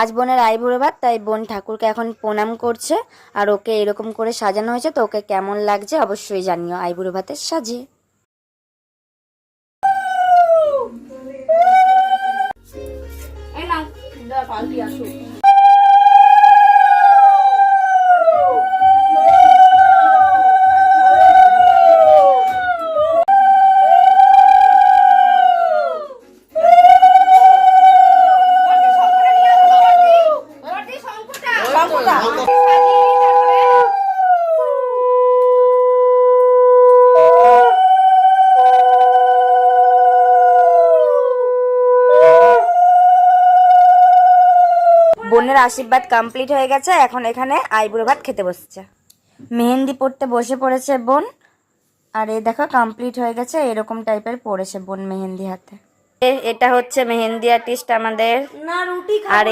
আজ বোনের আইবুড়ো ভাত, তাই বোন ঠাকুরকে এখন প্রণাম করছে। আর ওকে এরকম করে সাজানো হয়েছে, তো ওকে কেমন লাগছে অবশ্যই জানিও আইবুড়ো ভাতের সাজে। বোনের আশীর্বাদ কমপ্লিট হয়ে গেছে, এখন এখানে আইবুড়ো ভাত খেতে বসছে। মেহেন্দি পড়তে বসে পড়েছে বোন। আর এই দেখো কমপ্লিট হয়ে গেছে, এরকম টাইপের পড়েছে বোন মেহেন্দি হাতে। এটা হচ্ছে মেহেন্দি আর্টিস্ট আমাদের। আর এই